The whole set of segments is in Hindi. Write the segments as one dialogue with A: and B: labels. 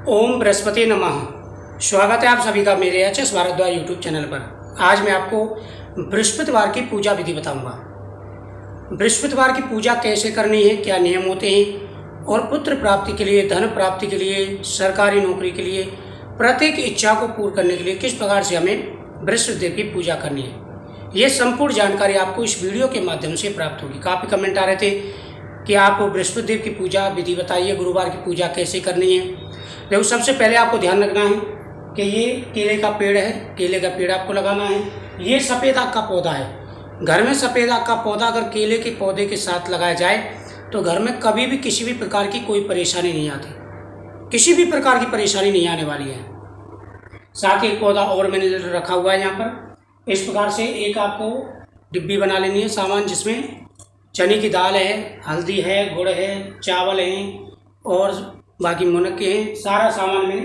A: ओम बृहस्पति नमः। स्वागत है आप सभी का मेरे एचएस भारद्वाज यूट्यूब चैनल पर। आज मैं आपको बृहस्पतिवार की पूजा विधि बताऊंगा। बृहस्पतिवार की पूजा कैसे करनी है, क्या नियम होते हैं और पुत्र प्राप्ति के लिए, धन प्राप्ति के लिए, सरकारी नौकरी के लिए, प्रत्येक इच्छा को पूर्ण करने के लिए किस प्रकार से हमें बृहस्पतिदेव की पूजा करनी है, ये संपूर्ण जानकारी आपको इस वीडियो के माध्यम से प्राप्त होगी। काफ़ी कमेंट आ रहे थे कि आप बृहस्पतिदेव की पूजा विधि बताइए, गुरुवार की पूजा कैसे करनी है। देखो, सबसे पहले आपको ध्यान रखना है कि ये केले का पेड़ है, केले का पेड़ आपको लगाना है। ये सफ़ेद आग का पौधा है। घर में सफ़ेद आग का पौधा अगर केले के पौधे के साथ लगाया जाए तो घर में कभी भी किसी भी प्रकार की कोई परेशानी नहीं आती, किसी भी प्रकार की परेशानी नहीं आने वाली है। साथ ही एक पौधा और मैंने रखा हुआ है यहाँ पर। इस प्रकार से एक आपको डिब्बी बना लेनी है सामान, जिसमें चने की दाल है, हल्दी है, गुड़ है, चावल हैं और बाकी मुनक्के हैं। सारा सामान मैंने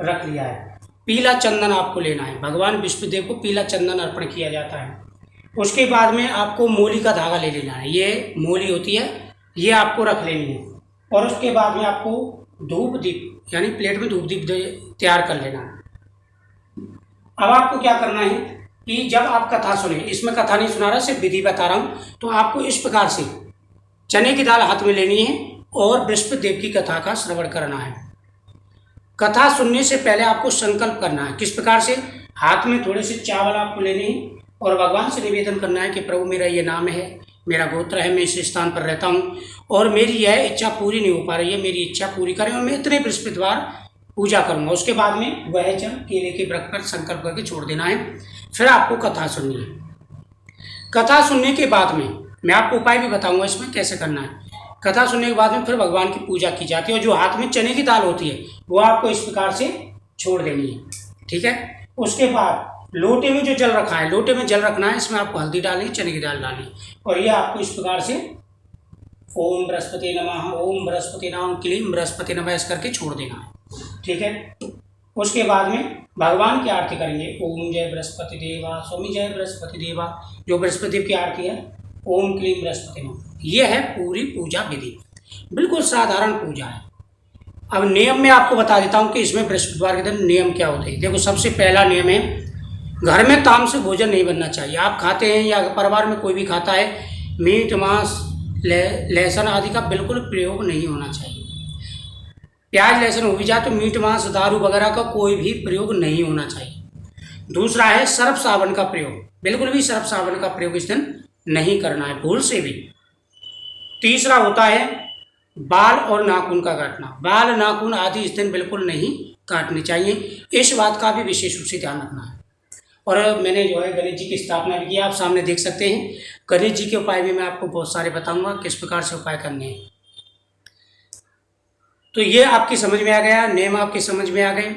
A: रख लिया है। पीला चंदन आपको लेना है। भगवान विष्णुदेव को पीला चंदन अर्पण किया जाता है। उसके बाद में आपको मोली का धागा ले लेना है। ये मोली होती है, ये आपको रख लेनी है। और उसके बाद में आपको धूप दीप यानी प्लेट में धूप दीप तैयार कर लेना है। अब आपको क्या करना है कि जब आप कथा सुने, इसमें कथा नहीं सुना रहा, सिर्फ विधि बता रहा हूँ, तो आपको इस प्रकार से चने की दाल हाथ में लेनी है और बृहस्पतिदेव की कथा का श्रवण करना है। कथा सुनने से पहले आपको संकल्प करना है। किस प्रकार से? हाथ में थोड़े से चावल आपको लेने हैं और भगवान से निवेदन करना है कि प्रभु, मेरा ये नाम है, मेरा गोत्र है, मैं इस स्थान पर रहता हूँ और मेरी यह इच्छा पूरी नहीं हो पा रही है, मेरी इच्छा पूरी करें और मैं इतने बृहस्पतिवार पूजा करूँगा। उसके बाद में वह जल केले के वृक्ष पर संकल्प करके छोड़ देना है। फिर आपको कथा सुननी है। कथा सुनने के बाद में मैं आपको उपाय भी बताऊंगा इसमें कैसे करना है। कथा सुनने के बाद में फिर भगवान की पूजा की जाती है और जो हाथ में चने की दाल होती है वो आपको इस प्रकार से छोड़ देनी है, ठीक है। उसके बाद लोटे में जो जल रखा है, लोटे में जल रखना है, इसमें आपको हल्दी डालनी, चने की दाल डालनी और ये आपको इस प्रकार से ओम बृहस्पति नमः, ओम बृहस्पति नमः, क्लीम बृहस्पति नमः ऐसे करके छोड़ देना है, ठीक है। उसके बाद में भगवान की आरती करेंगे। ओम जय बृहस्पति देवा, स्वामी जय बृहस्पति देवा, जो बृहस्पति की आरती है, ओम क्लीम बृहस्पति नमः। ये है पूरी पूजा विधि, बिल्कुल साधारण पूजा है। अब नियम में आपको बता देता हूँ कि इसमें बृहस्पतिवार के दिन नियम क्या होते हैं। देखो, सबसे पहला नियम है, घर में तामसिक भोजन नहीं बनना चाहिए। आप खाते हैं या परिवार में कोई भी खाता है, मीट मांस लहसुन आदि का बिल्कुल प्रयोग नहीं होना चाहिए। प्याज लहसुन हो भी जाए तो मीट मांस दारू वगैरह का कोई भी प्रयोग नहीं होना चाहिए। दूसरा है सर्फ साबुन का प्रयोग, बिल्कुल भी सर्फ साबुन का प्रयोग इस दिन नहीं करना है, भूल से भी। तीसरा होता है बाल और नाखून का काटना। बाल नाखून आदि इस दिन बिल्कुल नहीं काटने चाहिए। इस बात का भी विशेष रूप से ध्यान रखना है। और मैंने जो है गणेश जी की स्थापना भी की, आप सामने देख सकते हैं। गणेश जी के उपाय भी मैं आपको बहुत सारे बताऊंगा, किस प्रकार से उपाय करने हैं। तो ये आपकी समझ में आ गया, नियम आपकी समझ में आ गए।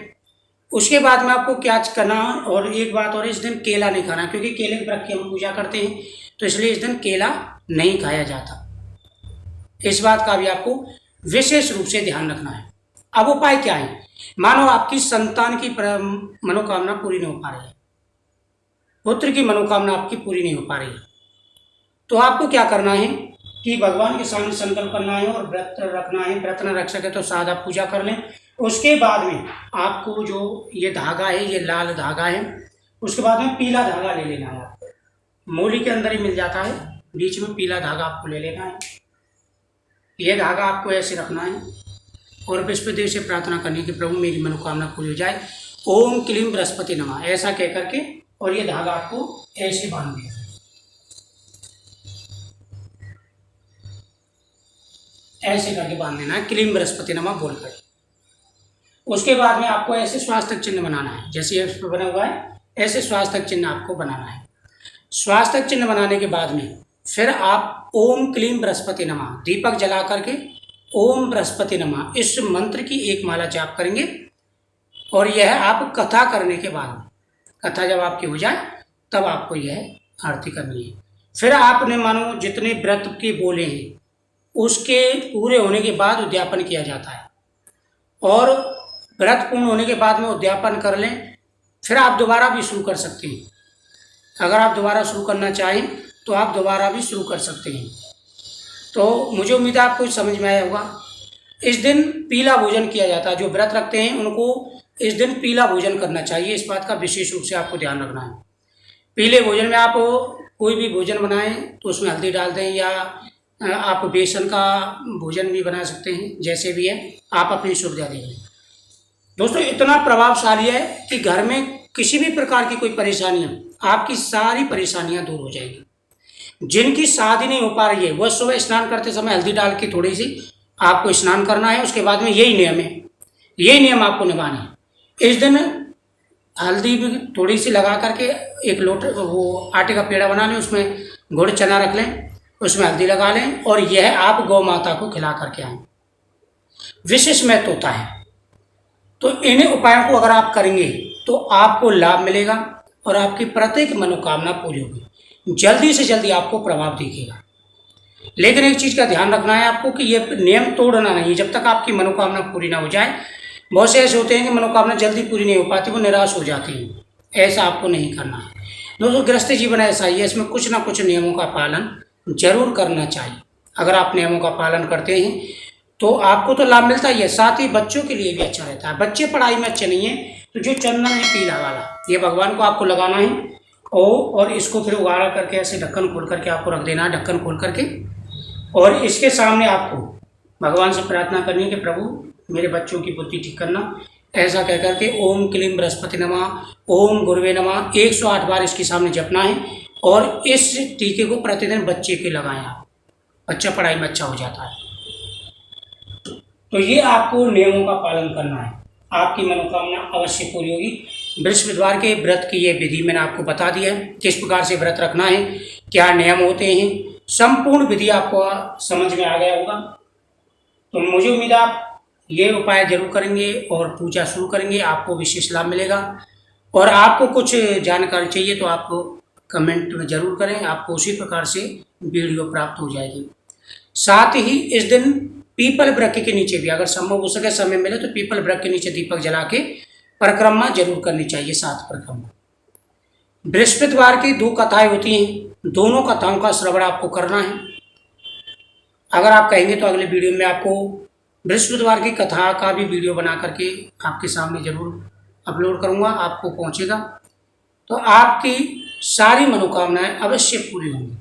A: उसके बाद में आपको क्या करना, और एक बात और, इस दिन केला नहीं खाना, क्योंकि केले के वृक्ष की हम पूजा करते हैं, तो इसलिए इस दिन केला नहीं खाया जाता। इस बात का भी आपको विशेष रूप से ध्यान रखना है। अब उपाय क्या है? मानो आपकी संतान की मनोकामना पूरी नहीं हो पा रही है, पुत्र की मनोकामना आपकी पूरी नहीं हो पा रही है, तो आपको क्या करना है कि भगवान के सामने संकल्प करना है और व्रत रखना है। व्रत न रख सके तो सादा पूजा कर लें। उसके बाद में आपको जो ये धागा है, ये लाल धागा है, उसके बाद में पीला धागा ले लेना है। मूली के अंदर ही मिल जाता है, बीच में पीला धागा आपको ले लेना है। ये धागा आपको ऐसे रखना है और बृहस्पतिदेव से प्रार्थना करनी कि प्रभु, मेरी मनोकामना पूरी हो जाए, ओम क्लीम बृहस्पति नमः ऐसा कह करके, और ये धागा आपको ऐसे बांध दिया, ऐसे करके बांध देना है, क्लीम बृहस्पति नमः बोलकर। उसके बाद में आपको ऐसे स्वास्थ्य चिन्ह बनाना है, जैसे ये बना हुआ है, ऐसे स्वास्थ्य चिन्ह आपको बनाना है। स्वास्थ्य चिन्ह बनाने के बाद में फिर आप ओम क्लीम बृहस्पति नमः दीपक जला करके ओम बृहस्पति नमः इस मंत्र की एक माला जाप करेंगे। और यह आप कथा करने के बाद, कथा जब आपकी हो जाए तब आपको यह आरती करनी है। फिर आपने मानो जितने व्रत के बोले हैं उसके पूरे होने के बाद उद्यापन किया जाता है, और व्रत पूर्ण होने के बाद में उद्यापन कर लें। फिर आप दोबारा भी शुरू कर सकते हैं। अगर आप दोबारा शुरू करना चाहें तो आप दोबारा भी शुरू कर सकते हैं। तो मुझे उम्मीद है आपको समझ में आया होगा। इस दिन पीला भोजन किया जाता है। जो व्रत रखते हैं उनको इस दिन पीला भोजन करना चाहिए। इस बात का विशेष रूप से आपको ध्यान रखना है। पीले भोजन में आप कोई भी भोजन बनाएं तो उसमें हल्दी डाल दें, या आप बेसन का भोजन भी बना सकते हैं, जैसे भी है आप अपनी सुविधा देख लें। दोस्तों इतना प्रभावशाली है कि घर में किसी भी प्रकार की कोई परेशानियां, आपकी सारी परेशानियां दूर हो जाएगी। जिनकी शादी नहीं हो पा रही है वह सुबह स्नान करते समय हल्दी डाल के थोड़ी सी आपको स्नान करना है। उसके बाद में यही नियम है, यही नियम आपको निभाना है। इस दिन हल्दी भी थोड़ी सी लगा करके एक लोटे वो आटे का पेड़ा बना लें, उसमें गुड़ चना रख लें, उसमें हल्दी लगा लें और यह आप गौ माता को खिला करके आएँ। विशेष महत्व होता है। तो इन उपायों को अगर आप करेंगे तो आपको लाभ मिलेगा और आपकी प्रत्येक मनोकामना पूरी होगी। जल्दी से जल्दी आपको प्रभाव दिखेगा। लेकिन एक चीज़ का ध्यान रखना है आपको कि ये नियम तोड़ना नहीं, जब तक आपकी मनोकामना पूरी ना हो जाए। बहुत से ऐसे होते हैं कि मनोकामना जल्दी पूरी नहीं हो पाती, वो निराश हो जाते हैं। ऐसा आपको नहीं करना है। दोस्तों गृहस्थ जीवन ऐसा ही है, इसमें कुछ ना कुछ नियमों का पालन जरूर करना चाहिए। अगर आप नियमों का पालन करते हैं तो आपको तो लाभ मिलता ही है, साथ ही बच्चों के लिए भी अच्छा रहता है। बच्चे पढ़ाई में अच्छे नहीं है तो जो चंदन है पीला वाला, ये भगवान को आपको लगाना है और इसको फिर उगाड़ा करके ऐसे ढक्कन खोल करके आपको रख देना है, ढक्कन खोल करके। और इसके सामने आपको भगवान से प्रार्थना करनी है कि प्रभु मेरे बच्चों की बुद्धि ठीक करना। ऐसा कह करके ओम क्लीम बृहस्पति नमः, ओम गुरुवे नमः 108 बार इसके सामने जपना है। और इस टीके को प्रतिदिन बच्चे के लगाएं आप, बच्चा पढ़ाई में अच्छा हो जाता है। तो ये आपको नियमों का पालन करना है, आपकी मनोकामना अवश्य पूरी होगी। बृहस्पतिवार के व्रत की ये विधि मैंने आपको बता दिया है, किस प्रकार से व्रत रखना है, क्या नियम होते हैं, संपूर्ण विधि आपको समझ में आ गया होगा। तो मुझे उम्मीद है आप ये उपाय जरूर करेंगे और पूजा शुरू करेंगे, आपको विशेष लाभ मिलेगा। और आपको कुछ जानकारी चाहिए तो आपको कमेंट में जरूर करें, आपको उसी प्रकार से वीडियो प्राप्त हो जाएगी। साथ ही इस दिन पीपल वृक्ष के नीचे भी अगर संभव हो सके, समय मिले तो पीपल वृक्ष के नीचे दीपक जला के परिक्रमा जरूर करनी चाहिए, 7 परिक्रमा। बृहस्पतिवार की 2 कथाएं होती हैं, दोनों कथाओं का श्रवण आपको करना है। अगर आप कहेंगे तो अगले वीडियो में आपको बृहस्पतिवार की कथा का भी वीडियो बना करके आपके सामने जरूर अपलोड करूंगा, आपको पहुंचेगा। तो आपकी सारी मनोकामनाएं अवश्य पूरी होंगी,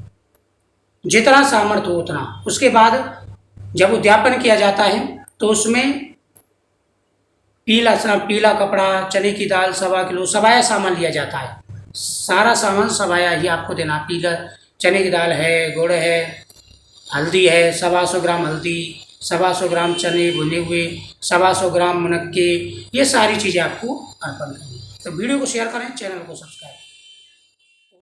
A: जितना सामर्थ्य हो उतना। उसके बाद जब उद्यापन किया जाता है तो उसमें पीला कपड़ा, चने की दाल 1.25 किलो सवाया सामान लिया जाता है। सारा सामान सवाया ही आपको देना। पीला चने की दाल है, गुड़ है, हल्दी है, 125 ग्राम हल्दी, 125 ग्राम चने भुने हुए, 125 ग्राम मुनक्के, ये सारी चीज़ें आपको अर्पण करनी है। तो वीडियो को शेयर करें, चैनल को सब्सक्राइब करें।